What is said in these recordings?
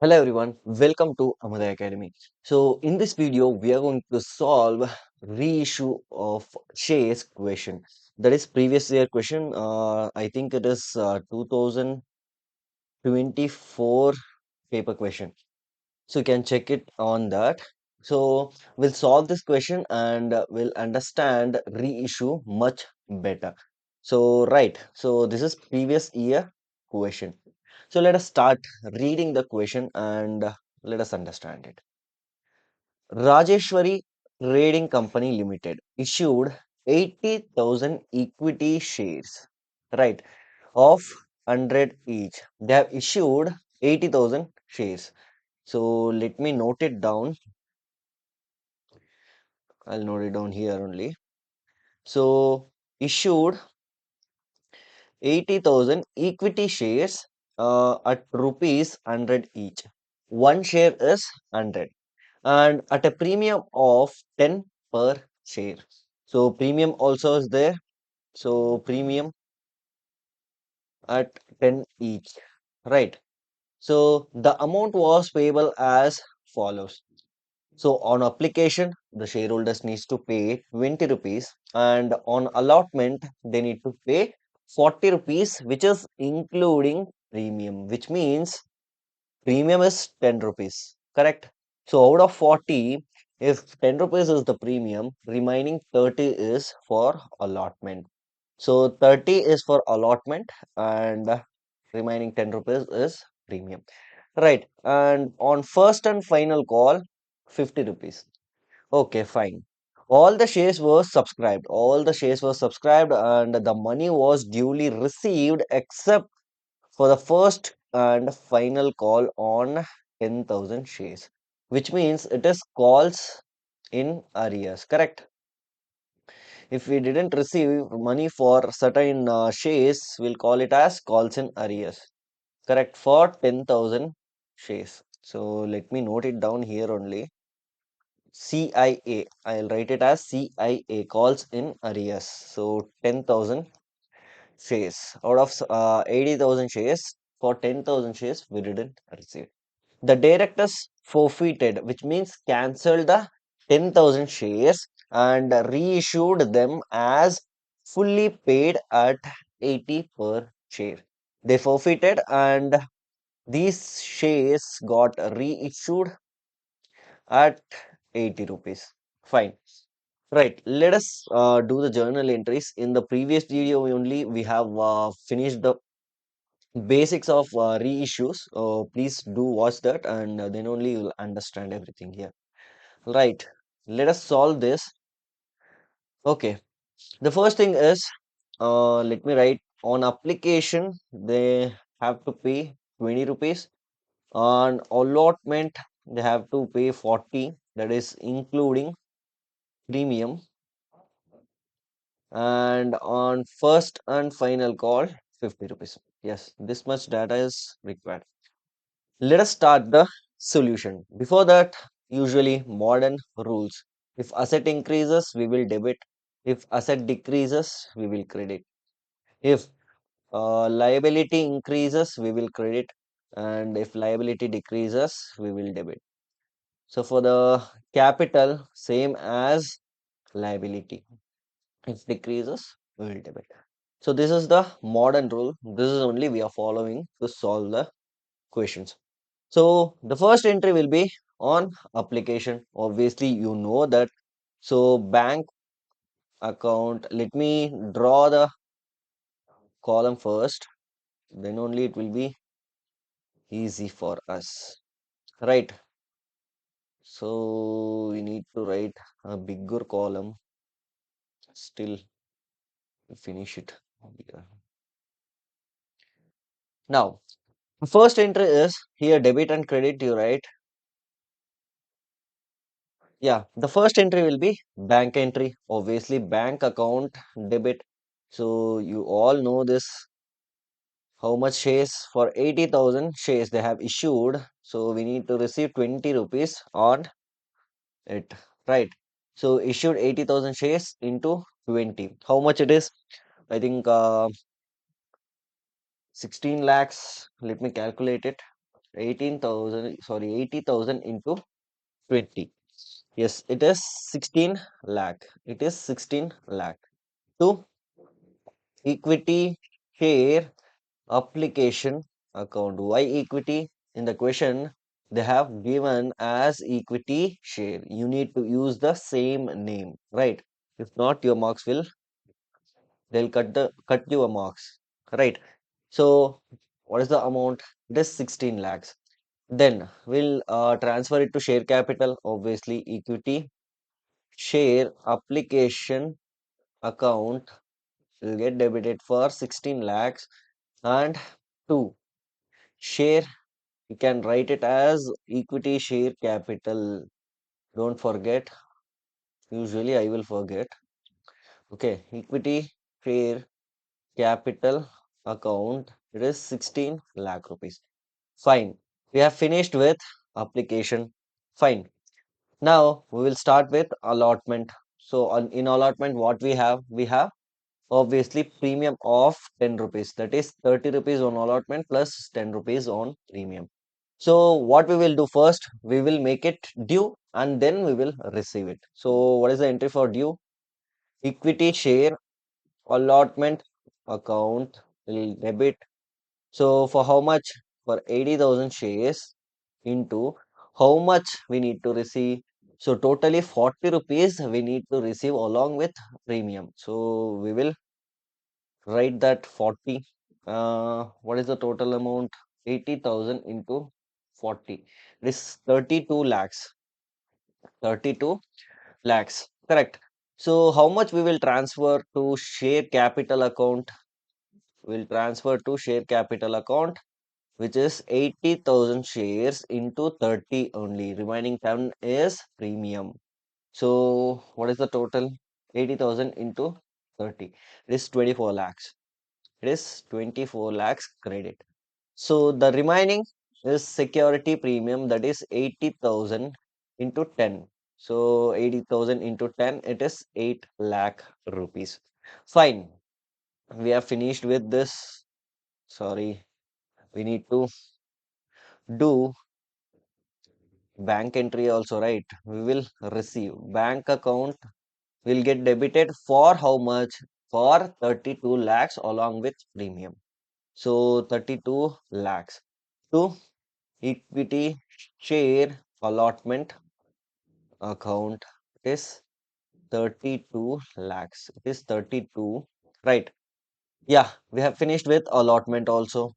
Hello everyone, welcome to Amuda Academy. So in this video, we are going to solve reissue of shares question. That is previous year question. I think it is 2024 paper question. So you can check it on that. So we'll solve this question and we'll understand reissue much better. So right, so this is previous year question. So let us start reading the question and let us understand it. Rajeshwari Trading Company Limited issued 80,000 equity shares, right, of 100 each. They have issued 80,000 shares. So let me note it down. I'll note it down here only. So issued 80,000 equity shares at rupees 100 each. One share is 100 and at a premium of 10 per share. So premium also is there. So premium at 10 each, right? So the amount was payable as follows. So on application, the shareholders needs to pay 20 rupees and on allotment, they need to pay 40 rupees, which is including premium, which means premium is 10 rupees, correct? So out of 40, if 10 rupees is the premium, remaining 30 is for allotment. So 30 is for allotment and remaining 10 rupees is premium. Right. And on first and final call, 50 rupees. Okay, fine. All the shares were subscribed. All the shares were subscribed and the money was duly received except for the first and final call on 10,000 shares, which means it is calls in arrears, correct? If we didn't receive money for certain shares, we'll call it as calls in arrears, correct? For 10,000 shares. So let me note it down here only. CIA, I'll write it as CIA, calls in arrears. So 10,000 shares out of 80,000 shares, for 10,000 shares we didn't receive. The directors forfeited, which means cancelled the 10,000 shares and reissued them as fully paid at 80 per share. They forfeited and these shares got reissued at 80 rupees. Fine. Right. Let us do the journal entries. In the previous video only, we have finished the basics of reissues. Please do watch that and then only you'll understand everything here. Right. Let us solve this. Okay. The first thing is, let me write on application, they have to pay 20 rupees. On allotment, they have to pay 40, that is including premium. And on first and final call, 50 rupees. Yes, this much data is required. Let us start the solution. Before that, usually modern rules. If asset increases, we will debit. If asset decreases, we will credit. If liability increases, we will credit. And if liability decreases, we will debit. So for the capital, same as liability. If decreases, we will debit. So this is the modern rule. This is only we are following to solve the questions. So the first entry will be on application. Obviously, you know that. So bank account, let me draw the column first. Then only it will be easy for us. Right. So we need to write a bigger column. Still finish it. Yeah. Now, first entry is here debit and credit, you write. Yeah, the first entry will be bank entry. Obviously, bank account debit. So you all know this. How much shares for 80,000 shares they have issued. So we need to receive 20 rupees on it, right? So issued 80,000 shares into 20. How much it is? I think 16 lakhs. Let me calculate it. 18,000, sorry, 80,000 into 20. Yes, it is 16 lakh. It is 16 lakh. To equity share application account. Why equity? In the question, they have given as equity share. You need to use the same name, right? If not, your marks will, they'll cut your marks, right? So, what is the amount? It is 16 lakhs. Then we'll transfer it to share capital. Obviously, equity share application account will get debited for 16 lakhs, and 2 share, you can write it as equity share capital. Don't forget. Usually I will forget. Okay, equity share capital account. It is 16 lakh rupees. Fine. We have finished with application. Fine. Now we will start with allotment. So in allotment, what we have? We have obviously premium of 10 rupees. That is 30 rupees on allotment plus 10 rupees on premium. So what we will do first, we will make it due and then we will receive it. So what is the entry for due? Equity share allotment account will debit. So for how much? For 80,000 shares into how much we need to receive. So totally 40 rupees we need to receive along with premium. So we will write that 40. What is the total amount? 80,000 into 40. This 32 lakhs. 32 lakhs. Correct. So how much we will transfer to share capital account? We'll transfer to share capital account, which is 80,000 shares into 30 only. Remaining 10 is premium. So what is the total? 80,000 into 30. It is 24 lakhs. It is 24 lakhs credit. So the remaining is security premium, that is 80,000 into 10. So 80,000 into 10, it is 8 lakh rupees. Fine. We have finished with this. Sorry, we need to do bank entry also, right? We will receive bank account will get debited for how much? For 32 lakhs along with premium. So 32 lakhs to equity share allotment account is 32 lakhs. It is 32, right? Yeah, we have finished with allotment also.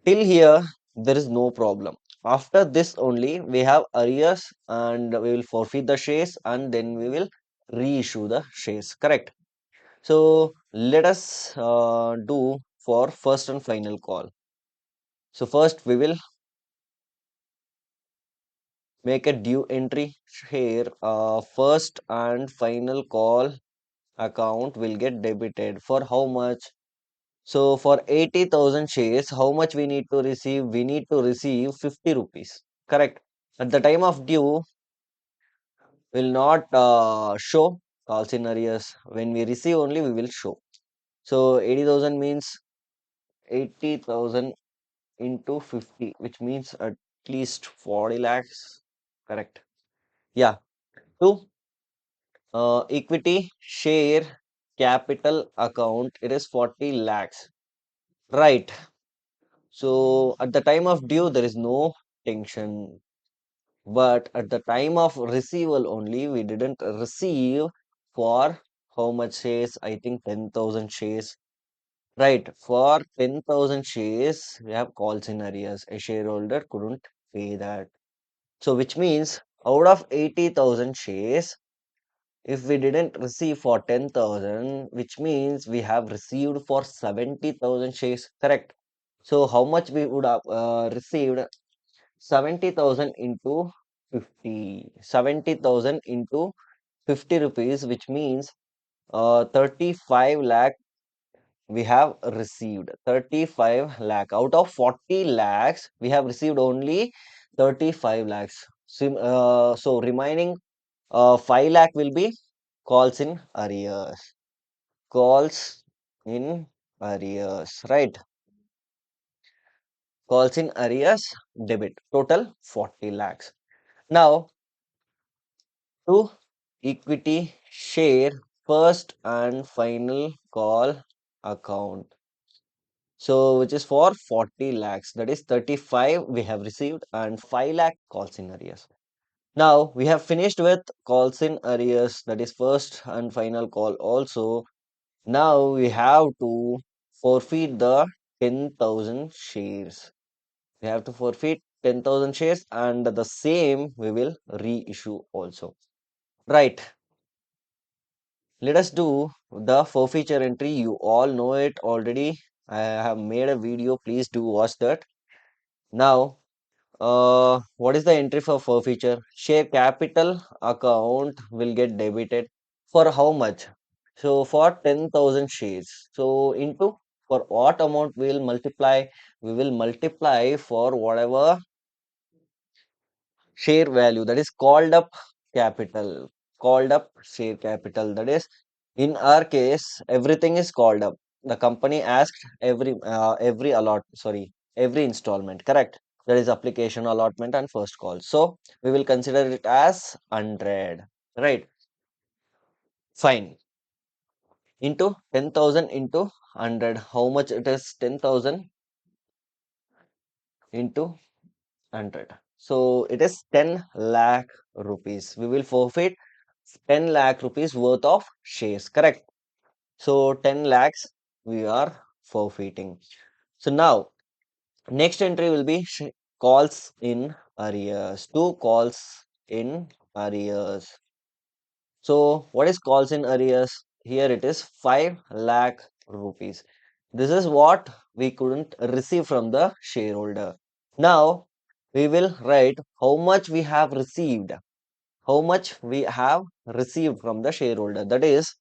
Till here, there is no problem. After this only, we have arrears and we will forfeit the shares and then we will reissue the shares. Correct. So let us do for first and final call. So first we will make a due entry here. First and final call account will get debited for how much? So for 80,000 shares, how much we need to receive? We need to receive 50 rupees. Correct. At the time of due, will not show calls in arrears. When we receive only, we will show. So 80,000 means 80,000 into 50, which means at least 40 lakhs. Correct. Yeah. To equity share capital account, it is 40 lakhs. Right. So at the time of due, there is no tension. But at the time of receival only, we didn't receive for how much shares? I think 10,000 shares. Right. For 10,000 shares, we have calls in arrears. A shareholder couldn't pay that. So which means out of 80,000 shares, if we didn't receive for 10,000, which means we have received for 70,000 shares. Correct. So how much we would have received? 70,000 into 50. 70,000 into 50 rupees, which means 35 lakh we have received. 35 lakh. Out of 40 lakhs, we have received only 35 lakhs. So remaining 5 lakh will be calls in arrears. Calls in arrears, right? calls in arrears debit, total 40 lakhs. Now, to equity share first and final call account. So, which is for 40 lakhs, that is 35 we have received and 5 lakh calls in arrears. Now, we have finished with calls in arrears, that is first and final call also. Now, we have to forfeit the 10,000 shares. We have to forfeit 10,000 shares and the same we will reissue also. Right. Let us do the forfeiture entry. You all know it already. I have made a video. Please do watch that. Now, what is the entry for forfeiture? Share capital account will get debited for how much? So for 10,000 shares. So into for what amount we will multiply? We will multiply for whatever share value, that is called up capital, called up share capital, that is in our case everything is called up. The company asked every allot, sorry, every installment, correct? That is application, allotment and first call, so we will consider it as 100, right? Fine. Into 10,000 into 100, how much it is? 10,000 into 100, so it is 10 lakh rupees. We will forfeit 10 lakh rupees worth of shares, correct? So 10 lakhs we are forfeiting. So now next entry will be calls in arrears. Two calls in arrears. So what is calls in arrears? Here it is 5 lakh rupees. This is what we couldn't receive from the shareholder. Now we will write how much we have received. How much we have received from the shareholder. That is,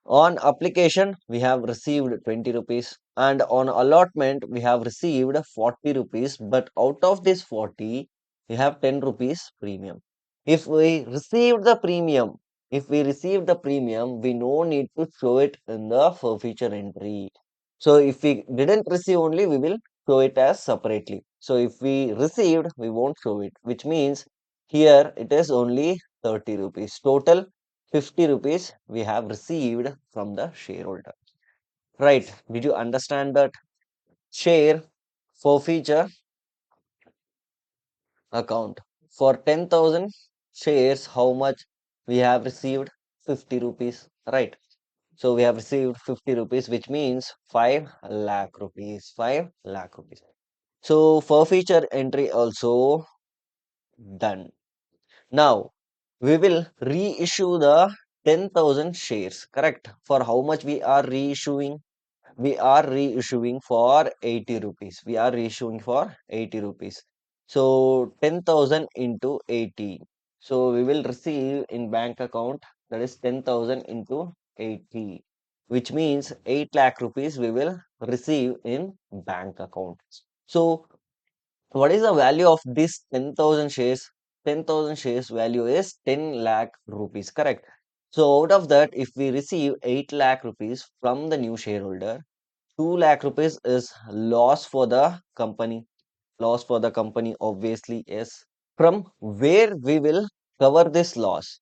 on application, we have received 20 rupees, and on allotment, we have received 40 rupees. But out of this 40, we have 10 rupees premium. If we received the premium, if we received the premium, we no need to show it in the forfeiture entry. So if we didn't receive only, we will show it as separately. So if we received, we won't show it, which means here it is only 30 rupees. Total 50 rupees we have received from the shareholder. Right. Did you understand that? Share forfeiture account. For 10,000 shares, how much we have received? 50 rupees. Right. So we have received 50 rupees, which means 5 lakh rupees. 5 lakh rupees. So forfeiture entry also done. Now we will reissue the 10,000 shares. Correct. For how much we are reissuing? We are reissuing for 80 rupees. We are reissuing for 80 rupees. So 10,000 into 80. So we will receive in bank account, that is 10,000 into 80, which means 8 lakh rupees we will receive in bank account. So what is the value of this 10,000 shares? 10,000 shares value is 10 lakh rupees, correct? So out of that, if we receive 8 lakh rupees from the new shareholder, 2 lakh rupees is loss for the company. Loss for the company obviously is. From where we will cover this loss?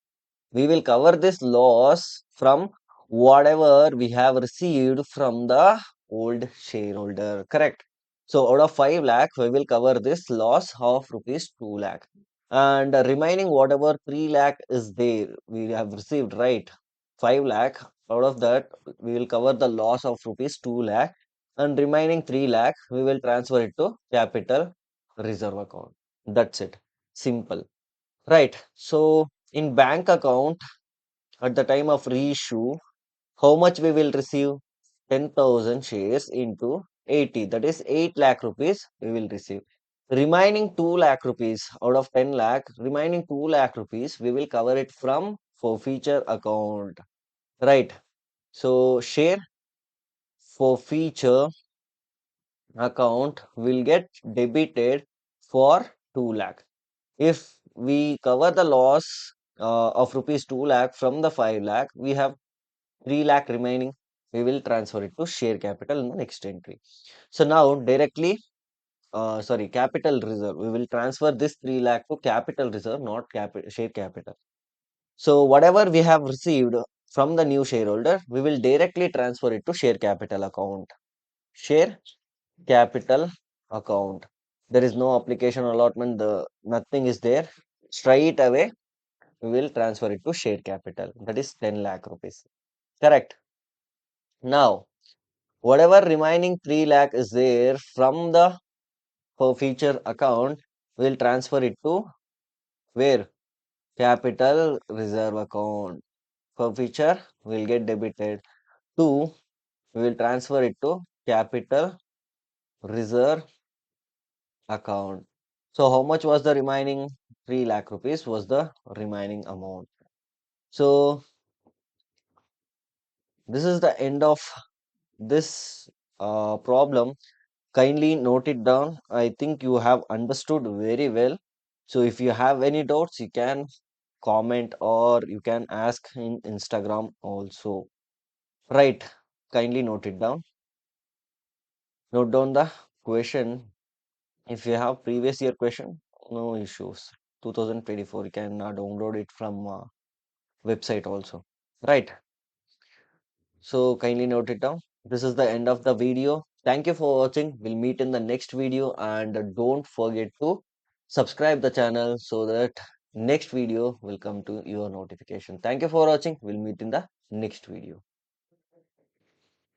We will cover this loss from whatever we have received from the old shareholder, correct? So out of 5 lakh, we will cover this loss of rupees 2 lakh. And remaining whatever 3 lakh is there, we have received, right? 5 lakh, out of that, we will cover the loss of rupees 2 lakh. And remaining 3 lakh, we will transfer it to capital reserve account. That's it. Simple. Right. So in bank account, at the time of reissue, how much we will receive? 10,000 shares into 80. That is 8 lakh rupees we will receive. Remaining 2 lakh rupees out of 10 lakh, remaining 2 lakh rupees, we will cover it from forfeiture account. Right. So share forfeiture account will get debited for 2 lakh. If we cover the loss of rupees 2 lakh from the 5 lakh, we have 3 lakh remaining. We will transfer it to share capital in the next entry. So now directly sorry, capital reserve. We will transfer this 3 lakh to capital reserve, not share capital. So whatever we have received from the new shareholder, we will directly transfer it to share capital account. Share capital account. There is no application allotment, the nothing is there. Straight away, we will transfer it to share capital. That is 10 lakh rupees. Correct. Now, whatever remaining 3 lakh is there from the forfeiture account, we will transfer it to where? Capital reserve account. Forfeiture will get debited to, we will transfer it to capital reserve account. So how much was the remaining? 3 lakh rupees was the remaining amount. So this is the end of this problem. Kindly note it down. I think you have understood very well. So if you have any doubts, you can comment or you can ask in Instagram also. Right. Kindly note it down. Note down the question. If you have previous year question, no issues. 2024, you can download it from website also. Right. So kindly note it down. This is the end of the video. Thank you for watching. We'll meet in the next video and don't forget to subscribe the channel so that next video will come to your notification. Thank you for watching. We'll meet in the next video.